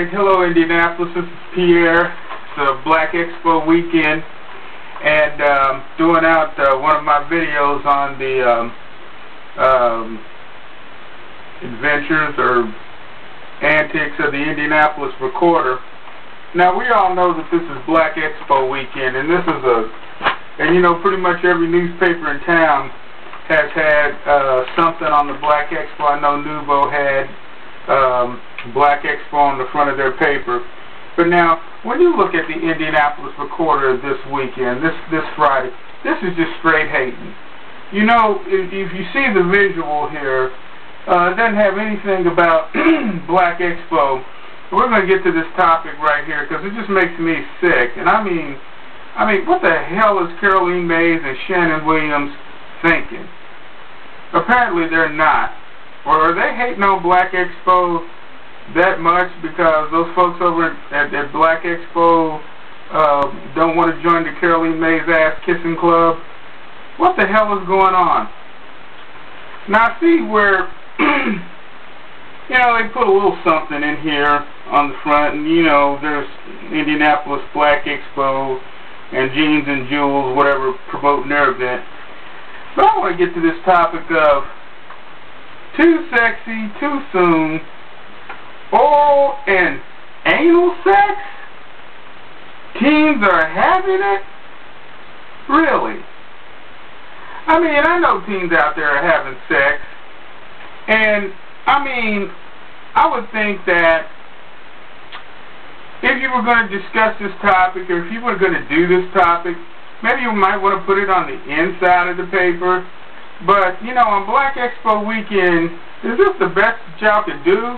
Alright, hello Indianapolis, this is Pierre. It's a Black Expo weekend, and doing out one of my videos on the adventures or antics of the Indianapolis Recorder. Now, we all know that this is Black Expo weekend, and this is and you know, pretty much every newspaper in town has had something on the Black Expo. I know Nouveau had Black Expo on the front of their paper. But now, when you look at the Indianapolis Recorder this weekend, this Friday, this is just straight hating. You know, if you see the visual here, it doesn't have anything about Black Expo. We're going to get to this topic right here because it just makes me sick. And I mean, what the hell is Carolene and Shannon thinking? Apparently they're not. Or are they hating on Black Expo that much because those folks over at Black Expo don't want to join the Carolene Mays ass-kissing club? What the hell is going on? Now, see where, you know, they put a little something in here on the front, and, you know, there's Indianapolis Black Expo and Jeans and Jewels, whatever, promoting their event. But I want to get to this topic of too sexy, too soon, oral and anal sex? Teens are having it? Really? I mean, I know teens out there are having sex, and I mean, I would think that if you were going to discuss this topic, or if you were going to do this topic, maybe you might want to put it on the inside of the paper. But, you know, on Black Expo weekend, is this the best that y'all could do?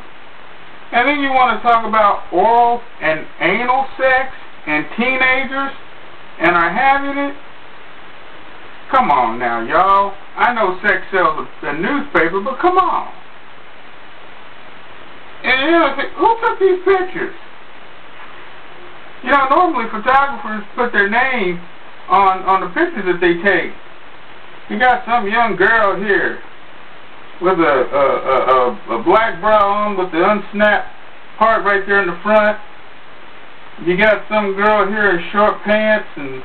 And then you want to talk about oral and anal sex and teenagers and are having it? Come on now, y'all. I know sex sells a newspaper, but come on. And you know, who took these pictures? You know, normally photographers put their name on the pictures that they take. You got some young girl here with a black bra on with the unsnapped part right there in the front. You got some girl here in short pants, and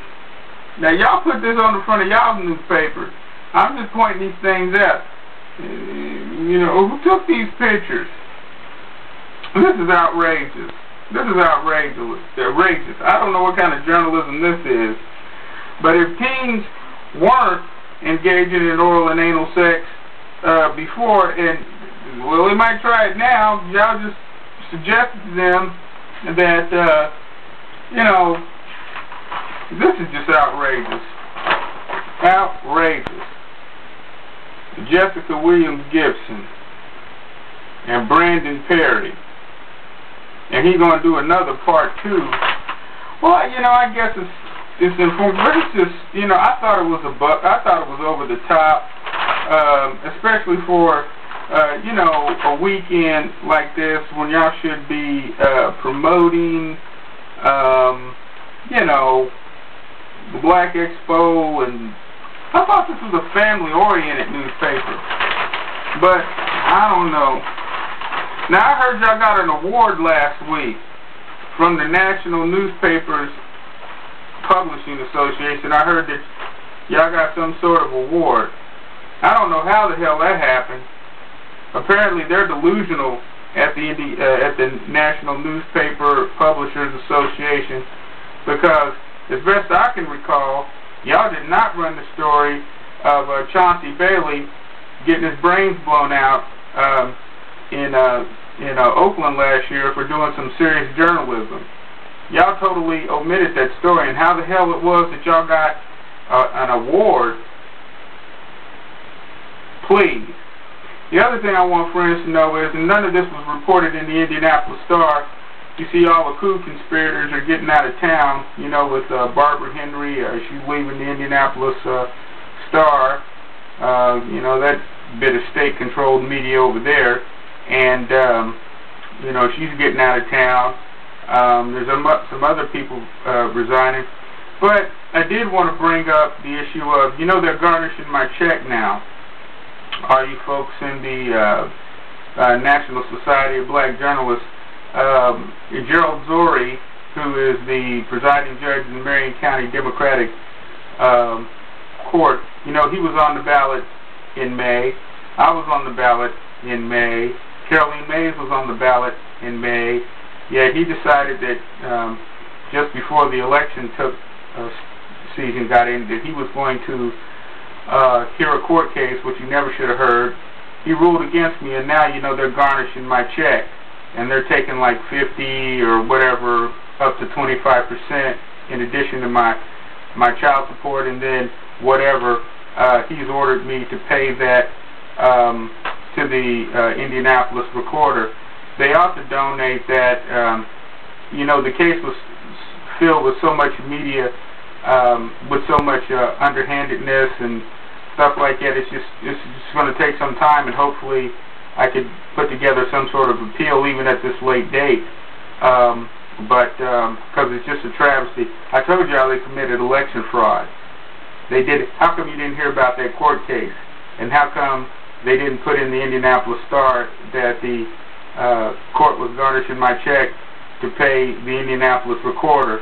now y'all put this on the front of y'all's newspaper. I'm just pointing these things out. You know, who took these pictures? This is outrageous. This is outrageous. I don't know what kind of journalism this is, but if teens weren't engaging in oral and anal sex before, and well, we might try it now. Y'all just suggested to them that you know, this is just outrageous. Outrageous. Jessica Williams Gibson and Brandon Perry, and he's going to do another part 2. Well, you know, I guess it's informative, but it's just, you know, I thought it was over the top, especially for, you know, a weekend like this when y'all should be promoting, you know, the Black Expo, and I thought this was a family-oriented newspaper, but I don't know. Now, I heard y'all got an award last week from the National Newspapers Publishing Association. I heard that y'all got some sort of award. I don't know how the hell that happened. Apparently they're delusional at the National Newspaper Publishers Association, because as best I can recall, y'all did not run the story of Chauncey Bailey getting his brains blown out in Oakland last year for doing some serious journalism. Y'all totally omitted that story, and how the hell it was that y'all got an award. Please. The other thing I want friends to know is, and none of this was reported in the Indianapolis Star, you see all the coup conspirators are getting out of town, you know, with Barbara Henry. She's leaving the Indianapolis Star, you know, that bit of state-controlled media over there, and, you know, she's getting out of town. There's some other people resigning. But I did want to bring up the issue of, you know, they're garnishing my check now. All you folks in the National Society of Black Journalists, Gerald Zori, who is the presiding judge in the Marion County Democratic Court, you know, he was on the ballot in May. I was on the ballot in May. Carolene was on the ballot in May. Yet he decided that just before the election season got in, that he was going to hear a court case, which he never should have heard. He ruled against me, and now, you know, they're garnishing my check, and they're taking like 50 or whatever, up to 25% in addition to my child support, and then whatever he's ordered me to pay that to the Indianapolis recorder. They also donate that. You know, the case was filled with so much media, with so much underhandedness and stuff like that. It's just going to take some time, and hopefully I could put together some sort of appeal even at this late date. But because it's just a travesty. I told y'all they committed election fraud. They did. How come you didn't hear about that court case? And how come they didn't put in the Indianapolis Star that the court was garnishing my check to pay the Indianapolis recorder?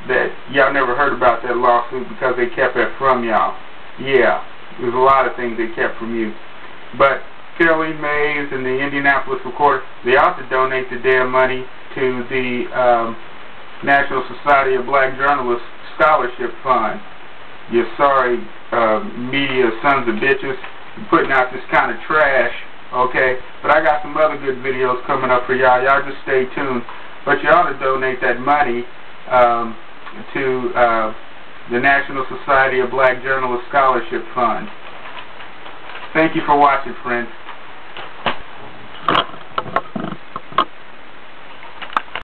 That y'all never heard about that lawsuit because they kept that from y'all. Yeah, there's a lot of things they kept from you. But Carolene and the Indianapolis recorder, they ought to donate the damn money to the National Society of Black Journalists Scholarship Fund. You sorry media sons of bitches putting out this kind of trash, okay? But I got some other good videos coming up for y'all. Y'all just stay tuned. But you ought to donate that money to the National Society of Black Journalists Scholarship Fund. Thank you for watching, friends.